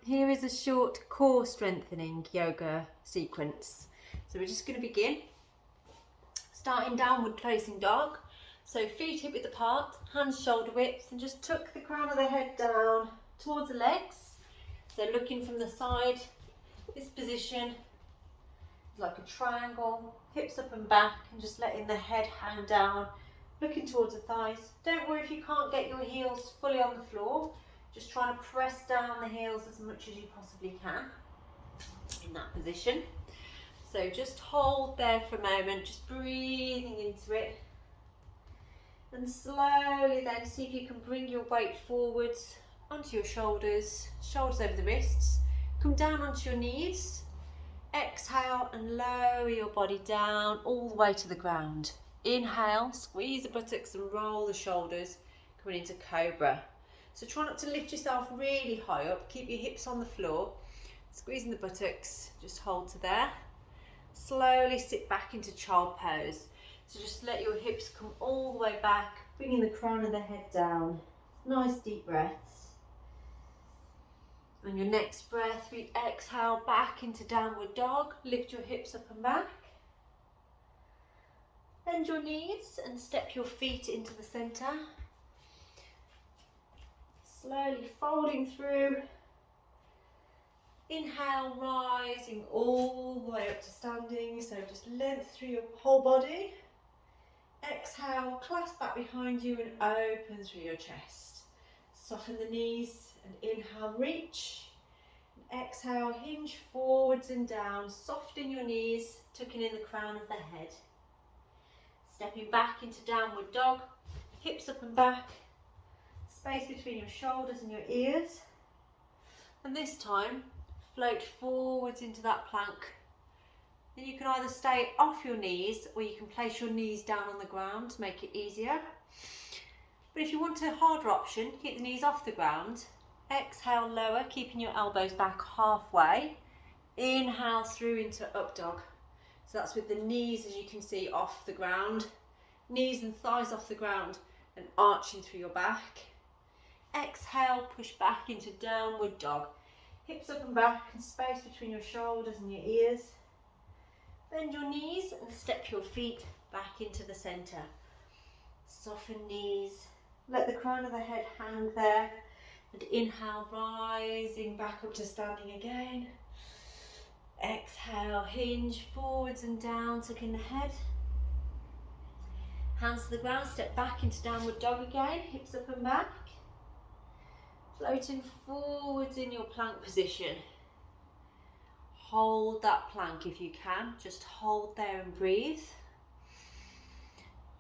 Here is a short core strengthening yoga sequence. So we're just going to begin. Starting downward facing dog. So feet hip width apart, hands shoulder width, and just tuck the crown of the head down towards the legs. So looking from the side, this position is like a triangle, hips up and back, and just letting the head hang down, looking towards the thighs. Don't worry if you can't get your heels fully on the floor. Just trying to press down the heels as much as you possibly can in that position. So just hold there for a moment, just breathing into it. And slowly then see if you can bring your weight forwards onto your shoulders, shoulders over the wrists. Come down onto your knees. Exhale and lower your body down all the way to the ground. Inhale, squeeze the buttocks and roll the shoulders, coming into cobra. So try not to lift yourself really high up, keep your hips on the floor, squeezing the buttocks, just hold to there. Slowly sit back into child pose. So just let your hips come all the way back, bringing the crown of the head down. Nice deep breaths. On your next breath, we exhale back into downward dog. Lift your hips up and back. Bend your knees and step your feet into the centre. Slowly folding through. Inhale, rising all the way up to standing. So just length through your whole body. Exhale, clasp back behind you and open through your chest. Soften the knees and inhale, reach. And exhale, hinge forwards and down. Soften your knees, tucking in the crown of the head. Stepping back into downward dog, hips up and back. Space between your shoulders and your ears. And this time, float forwards into that plank. Then you can either stay off your knees or you can place your knees down on the ground to make it easier. But if you want a harder option, keep the knees off the ground. Exhale, lower, keeping your elbows back halfway. Inhale through into up dog. So that's with the knees, as you can see, off the ground. Knees and thighs off the ground and arching through your back. Exhale, push back into downward dog. Hips up and back and space between your shoulders and your ears. Bend your knees and step your feet back into the centre. Soften knees. Let the crown of the head hang there. And inhale, rising back up to standing again. Exhale, hinge forwards and down, tucking the head. Hands to the ground, step back into downward dog again. Hips up and back. Floating forwards in your plank position. Hold that plank if you can. Just hold there and breathe.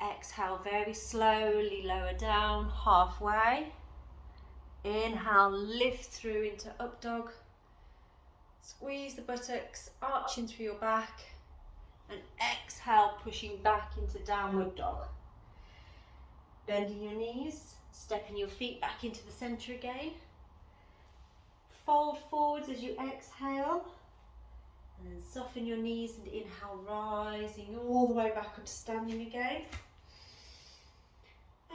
Exhale, very slowly lower down, halfway. Inhale, lift through into up dog. Squeeze the buttocks, arching through your back. And exhale, pushing back into downward dog. Bending your knees, stepping your feet back into the centre again. Fold forwards as you exhale. And then soften your knees and inhale, rising all the way back up to standing again.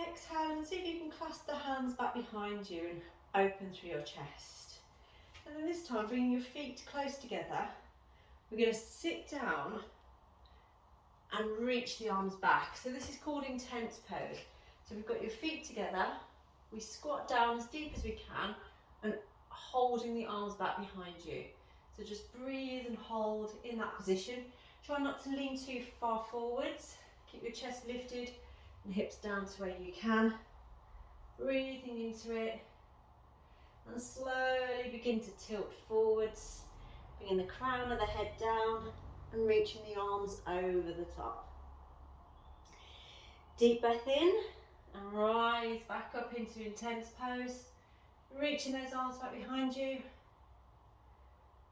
Exhale and see if you can clasp the hands back behind you and open through your chest. And then this time, bringing your feet close together, we're going to sit down and reach the arms back. So this is called intense pose. So we've got your feet together, we squat down as deep as we can and holding the arms back behind you. So just breathe and hold in that position. Try not to lean too far forwards. Keep your chest lifted and hips down to where you can. Breathing into it. And slowly begin to tilt forwards. Bringing the crown of the head down and reaching the arms over the top. Deep breath in and rise back up into intense pose. Reaching those arms back behind you.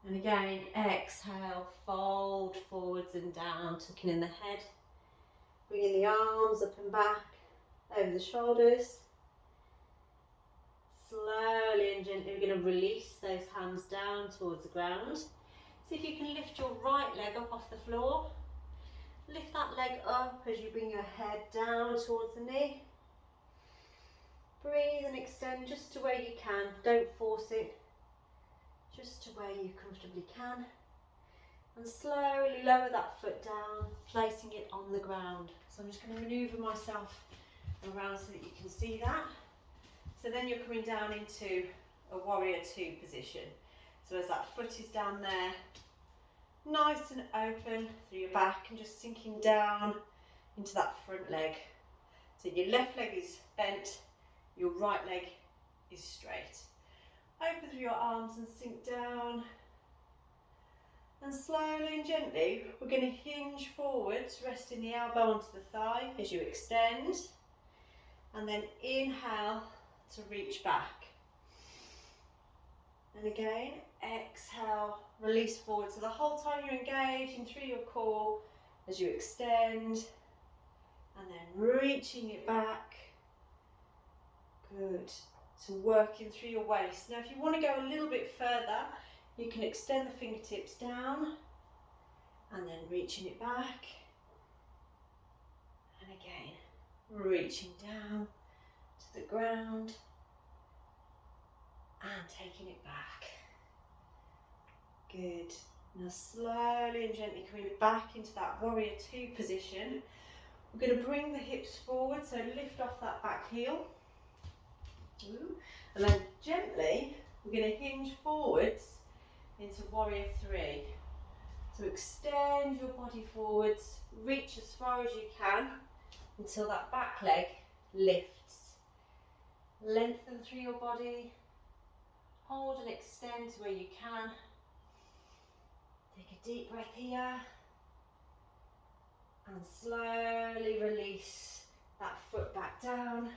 And again, exhale, fold forwards and down, tucking in the head. Bringing the arms up and back, over the shoulders. Slowly and gently we're going to release those hands down towards the ground. See if you can lift your right leg up off the floor. Lift that leg up as you bring your head down towards the knee. Breathe and extend just to where you can, don't force it. you comfortably can. And slowly lower that foot down, placing it on the ground. So I'm just going to manoeuvre myself around so that you can see that. So then you're coming down into a warrior two position. So as that foot is down there, nice and open through your back and just sinking down into that front leg. So your left leg is bent, your right leg is straight. Open through your arms and sink down. And slowly and gently, we're going to hinge forwards, resting the elbow onto the thigh as you extend. And then inhale to reach back. And again, exhale, release forward. So the whole time you're engaging through your core as you extend. And then reaching it back. Good. So working through your waist. Now if you want to go a little bit further, you can extend the fingertips down and then reaching it back. And again, reaching down to the ground and taking it back. Good. Now slowly and gently coming back into that warrior two position. We're going to bring the hips forward, so lift off that back heel. And then gently, we're going to hinge forwards into warrior three. So extend your body forwards, reach as far as you can until that back leg lifts. Lengthen through your body, hold and extend to where you can. Take a deep breath here and slowly release that foot back down.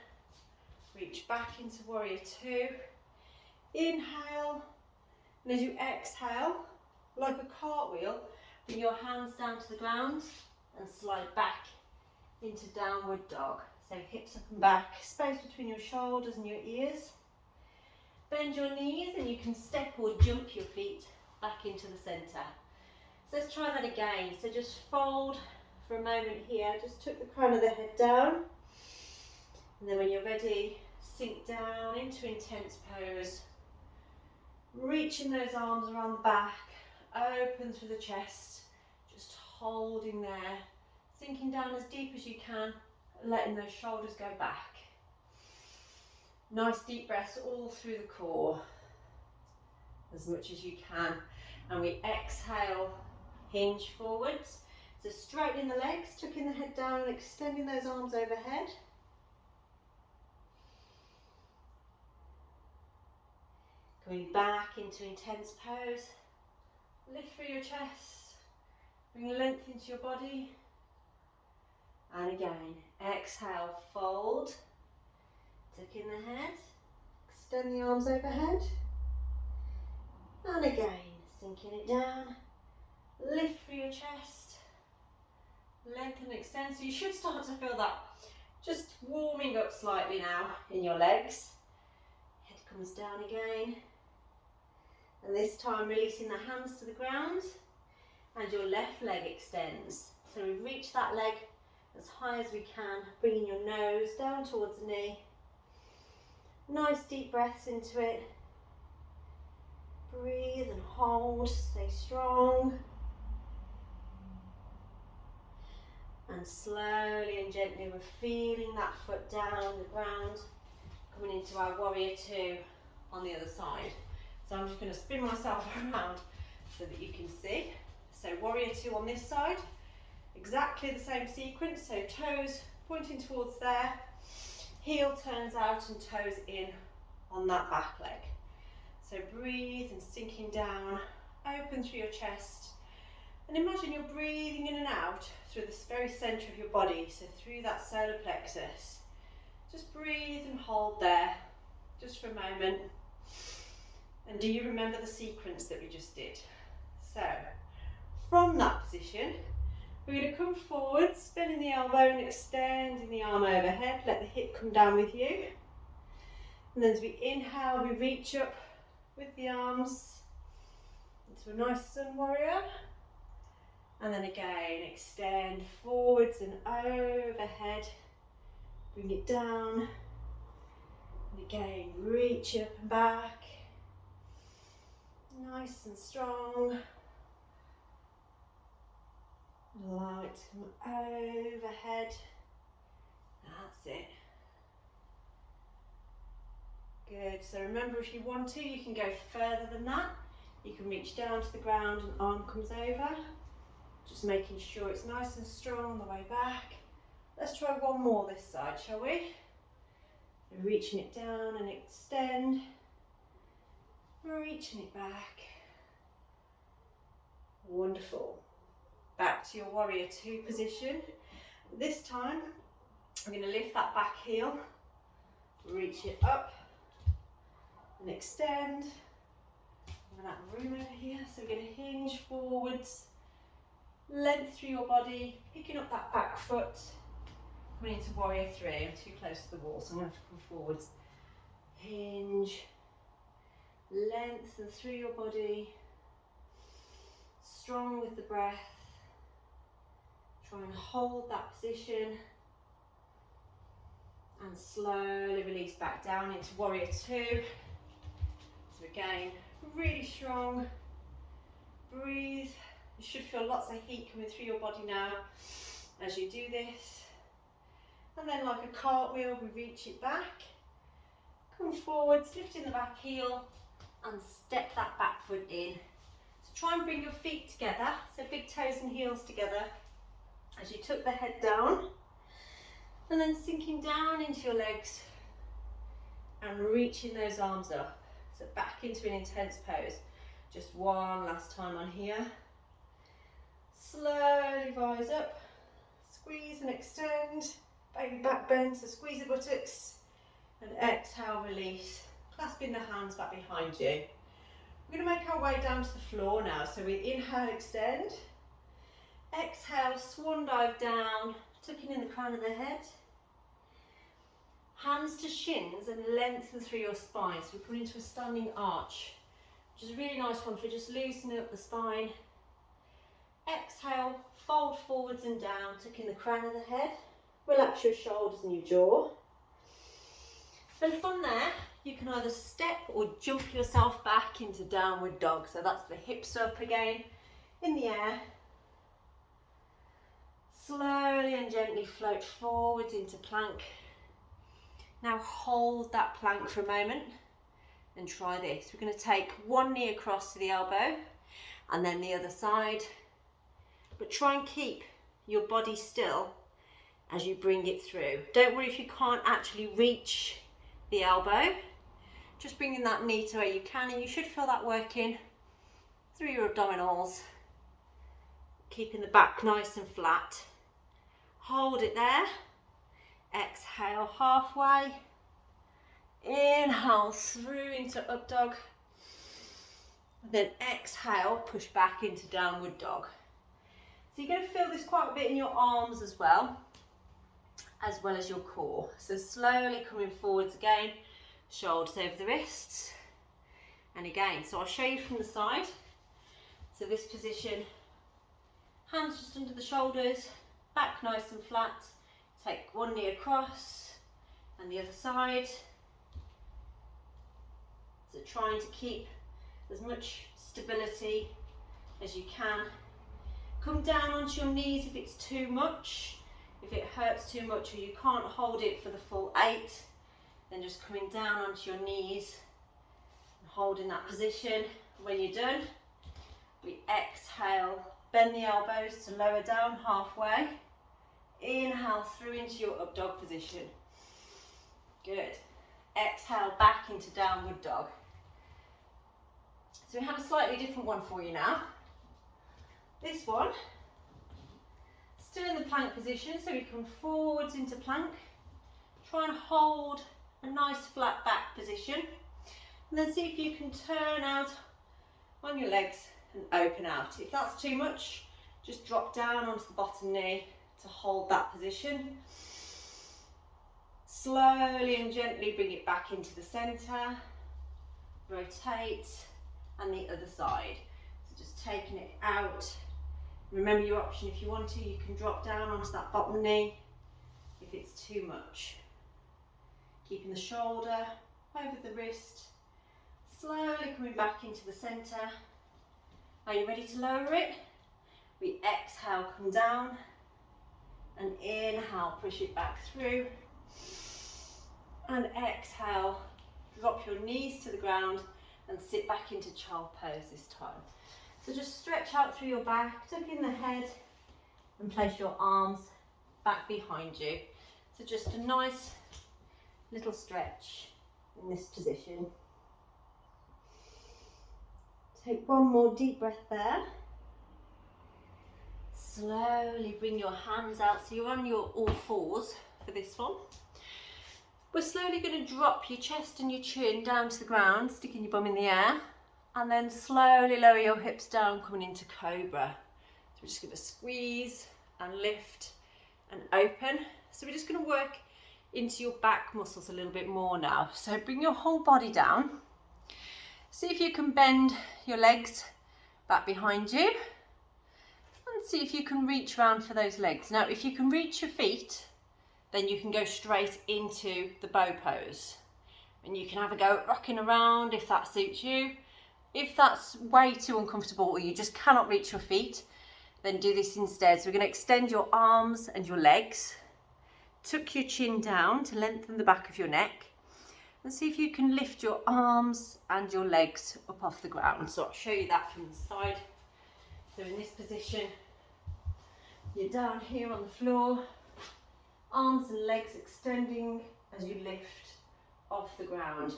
Reach back into warrior two. Inhale. And as you exhale, like a cartwheel, bring your hands down to the ground and slide back into downward dog. So hips up and back, space between your shoulders and your ears. Bend your knees and you can step or jump your feet back into the centre. So let's try that again. So just fold for a moment here, just tuck the crown of the head down. And then when you're ready, sink down into intense pose. Reaching those arms around the back, open through the chest, just holding there, sinking down as deep as you can, letting those shoulders go back. Nice deep breaths all through the core, as much as you can. And we exhale, hinge forwards. So straightening the legs, tucking the head down and extending those arms overhead. Coming back into intense pose, lift through your chest, bring length into your body, and again, exhale, fold, tuck in the head, extend the arms overhead, and again, sinking it down, lift through your chest, lengthen and extend, so you should start to feel that just warming up slightly now in your legs. Head comes down again. And this time releasing the hands to the ground and your left leg extends. So we reach that leg as high as we can, bringing your nose down towards the knee. Nice deep breaths into it. Breathe and hold, stay strong. And slowly and gently we're feeling that foot down the ground, coming into our warrior two on the other side. So I'm just going to spin myself around so that you can see. So warrior two on this side, exactly the same sequence. So toes pointing towards there, heel turns out and toes in on that back leg. So breathe and sinking down, open through your chest. And imagine you're breathing in and out through this very centre of your body, so through that solar plexus. Just breathe and hold there, just for a moment. And do you remember the sequence that we just did? So, from that position, we're going to come forward, spinning the elbow and extending the arm overhead. Let the hip come down with you. And then as we inhale, we reach up with the arms into a nice sun warrior. And then again, extend forwards and overhead. Bring it down. And again, reach up and back. nice and strong. Allow it to come overhead. That's it. Good. So remember, if you want to, you can go further than that. You can reach down to the ground and arm comes over. Just making sure it's nice and strong on the way back. Let's try one more this side, shall we? Reaching it down and extend. Reaching it back. Wonderful. Back to your warrior two position. This time, I'm going to lift that back heel, reach it up and extend. I'm going to have room over here, so we're going to hinge forwards, length through your body, picking up that back foot, coming into warrior three. I'm too close to the wall, so I'm going to have to come forwards. Hinge, lengthen through your body, strong with the breath. Try and hold that position and slowly release back down into warrior two. So again, really strong. Breathe. You should feel lots of heat coming through your body now as you do this. And then like a cartwheel, we reach it back. Come forwards, lifting the back heel and step that back foot in. So try and bring your feet together, so big toes and heels together as you tuck the head down. And then sinking down into your legs and reaching those arms up. So back into an intense pose. Just one last time on here. Slowly rise up, squeeze and extend, baby back bend, so squeeze the buttocks and exhale, release, clasping the hands back behind you. We're going to make our way down to the floor now, so we inhale, extend, exhale, swan dive down, tucking in the crown of the head, hands to shins and lengthen through your spine, so we come into a standing arch, which is a really nice one for just loosening up the spine. Exhale, fold forwards and down, tucking the crown of the head. Relax your shoulders and your jaw. And from there, you can either step or jump yourself back into downward dog. So that's the hips up again, in the air. Slowly and gently float forwards into plank. Now hold that plank for a moment and try this. We're going to take one knee across to the elbow and then the other side. But try and keep your body still as you bring it through. Don't worry if you can't actually reach the elbow. Just bringing that knee to where you can, and you should feel that working through your abdominals. Keeping the back nice and flat. Hold it there. Exhale halfway. Inhale through into up dog. Then exhale, push back into downward dog. So you're going to feel this quite a bit in your arms as well as your core. So slowly coming forwards again, shoulders over the wrists. And again, so I'll show you from the side. So this position, hands just under the shoulders, back nice and flat. Take one knee across and the other side. So trying to keep as much stability as you can. Come down onto your knees if it's too much. If it hurts too much or you can't hold it for the full 8, then just coming down onto your knees and holding that position. When you're done, we exhale, bend the elbows to lower down halfway. Inhale through into your up dog position. Good. Exhale back into downward dog. So we have a slightly different one for you now. This one, still in the plank position, so we come forwards into plank. Try and hold a nice flat back position. And then see if you can turn out on your legs and open out. If that's too much, just drop down onto the bottom knee to hold that position. Slowly and gently bring it back into the centre. Rotate, and the other side. So just taking it out. Remember your option, if you want to, you can drop down onto that bottom knee if it's too much. Keeping the shoulder over the wrist, Slowly coming back into the centre. Are you ready to lower it? We exhale, come down, and inhale, push it back through, and exhale, drop your knees to the ground and sit back into child pose this time. So just stretch out through your back, tuck in the head, and place your arms back behind you. So just a nice little stretch in this position. Take one more deep breath there. Slowly bring your hands out, so you're on your all fours for this one. We're slowly going to drop your chest and your chin down to the ground, sticking your bum in the air, and then slowly lower your hips down, coming into cobra. So we're just going to squeeze and lift and open. So we're just going to work into your back muscles a little bit more now. So bring your whole body down. See if you can bend your legs back behind you. And see if you can reach around for those legs. Now, if you can reach your feet, then you can go straight into the bow pose. And you can have a go at rocking around if that suits you. If that's way too uncomfortable or you just cannot reach your feet, then do this instead. So we're going to extend your arms and your legs. Tuck your chin down to lengthen the back of your neck. And see if you can lift your arms and your legs up off the ground. So I'll show you that from the side. So in this position, you're down here on the floor, arms and legs extending as you lift off the ground.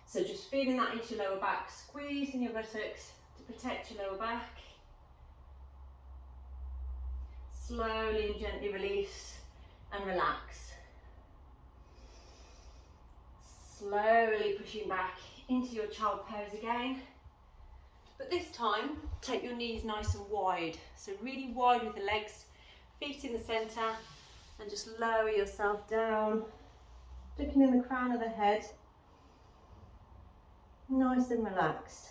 So just feeling that into your lower back, squeezing your buttocks to protect your lower back. Slowly and gently release and relax. Slowly pushing back into your child pose again. But this time, take your knees nice and wide. So really wide with the legs, feet in the centre, and just lower yourself down, looking in the crown of the head, nice and relaxed.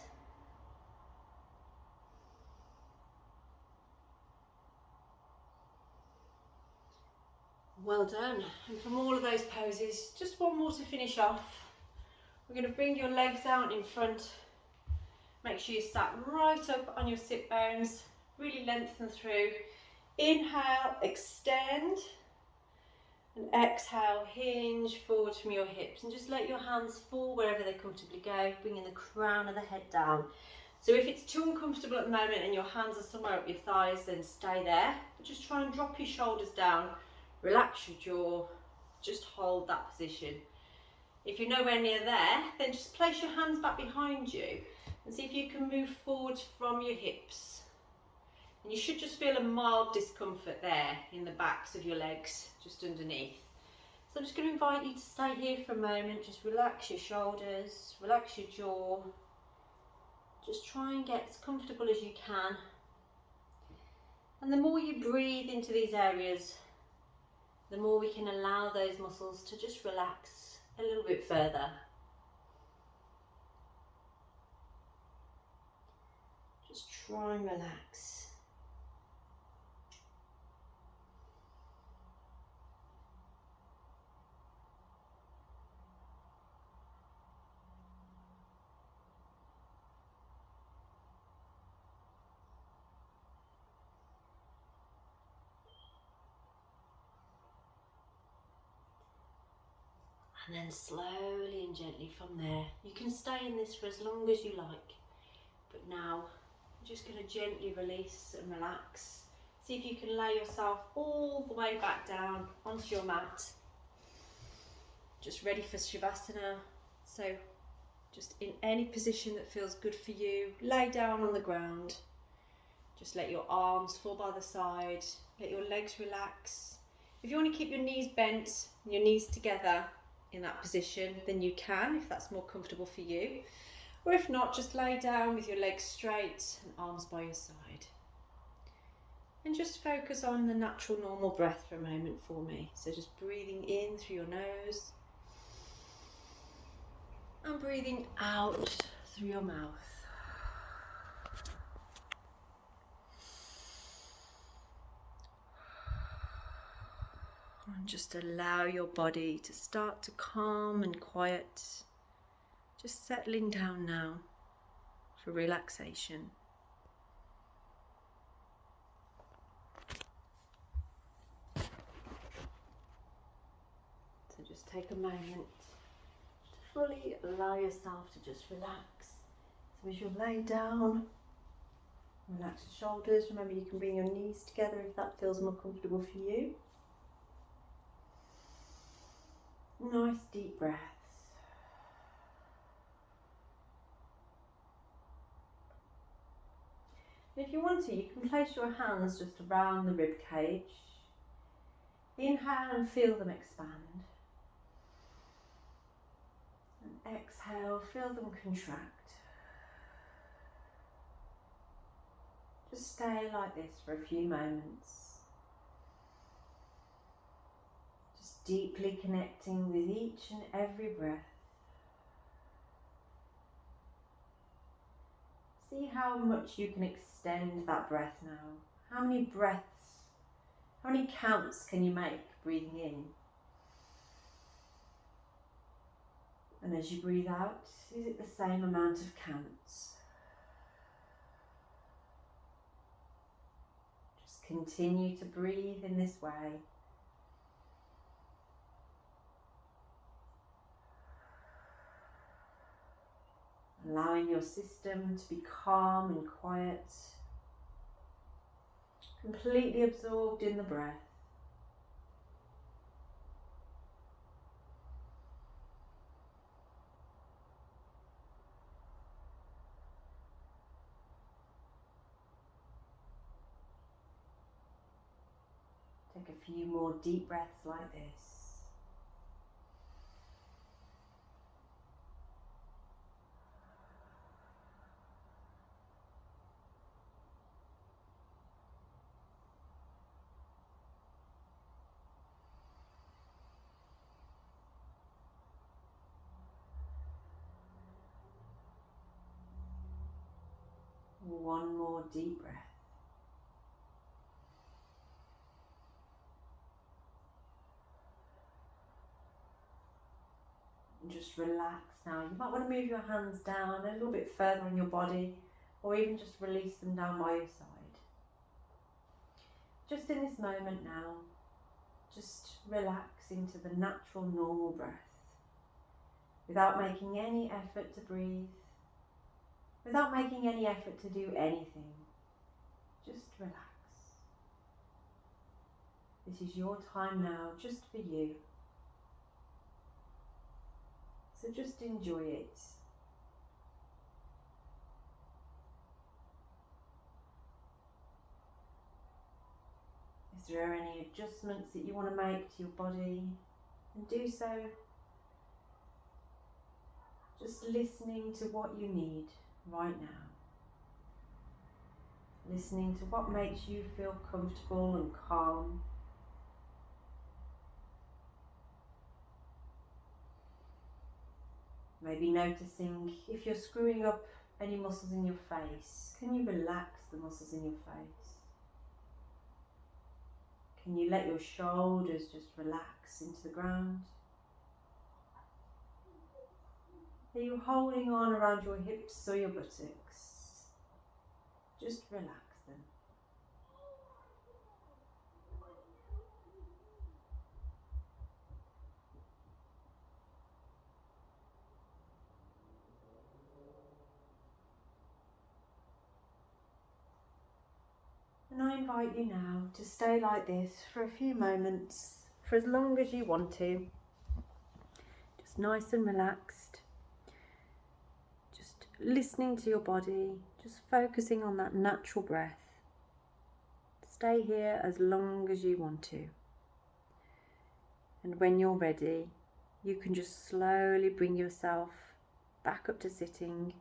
Well done. And from all of those poses, just one more to finish off. We're going to bring your legs out in front. Make sure you sat right up on your sit bones, really lengthen through. Inhale, extend, and exhale, hinge forward from your hips, and just let your hands fall wherever they comfortably go, bringing the crown of the head down. So if it's too uncomfortable at the moment and your hands are somewhere up your thighs, then stay there, but just try and drop your shoulders down, relax your jaw, just hold that position. If you're nowhere near there, then just place your hands back behind you and see if you can move forward from your hips. And you should just feel a mild discomfort there in the backs of your legs, just underneath. So I'm just going to invite you to stay here for a moment, just relax your shoulders, relax your jaw. Just try and get as comfortable as you can. And the more you breathe into these areas, the more we can allow those muscles to just relax a little bit further. Just try and relax. And then slowly and gently from there, you can stay in this for as long as you like. But now, I'm just going to gently release and relax. See if you can lay yourself all the way back down onto your mat. Just ready for shavasana. So just in any position that feels good for you, lay down on the ground. Just let your arms fall by the side. Let your legs relax. If you want to keep your knees bent and your knees together in that position, then you can, if that's more comfortable for you. Or if not, just lay down with your legs straight and arms by your side. And just focus on the natural, normal breath for a moment for me. So just breathing in through your nose and breathing out through your mouth. And just allow your body to start to calm and quiet. Just settling down now for relaxation. So just take a moment to fully allow yourself to just relax. So as you lay down, relax your shoulders. Remember, you can bring your knees together if that feels more comfortable for you. Nice deep breaths. And if you want to, you can place your hands just around the rib cage. Inhale and feel them expand. And exhale, feel them contract. Just stay like this for a few moments. Just deeply connecting with each and every breath. See how much you can extend that breath now. How many breaths, how many counts can you make breathing in? And as you breathe out, is it the same amount of counts? Just continue to breathe in this way. Allowing your system to be calm and quiet, completely absorbed in the breath. Take a few more deep breaths like this. One more deep breath. And just relax now. You might want to move your hands down a little bit further on your body, or even just release them down by your side. Just in this moment now, just relax into the natural, normal breath, without making any effort to breathe, without making any effort to do anything. Just relax. This is your time now, just for you. So just enjoy it. Is there any adjustments that you want to make to your body? And do so just listening to what you need right now. Listening to what makes you feel comfortable and calm. Maybe noticing if you're screwing up any muscles in your face. Can you relax the muscles in your face? Can you let your shoulders just relax into the ground? Are you holding on around your hips or your buttocks? Just relax them. And I invite you now to stay like this for a few moments, for as long as you want to. Just nice and relaxed. Just listening to your body, just focusing on that natural breath. Stay here as long as you want to. And when you're ready, you can just slowly bring yourself back up to sitting,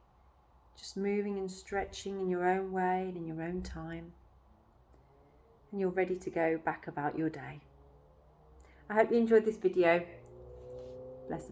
just moving and stretching in your own way and in your own time. And you're ready to go back about your day. I hope you enjoyed this video. Bless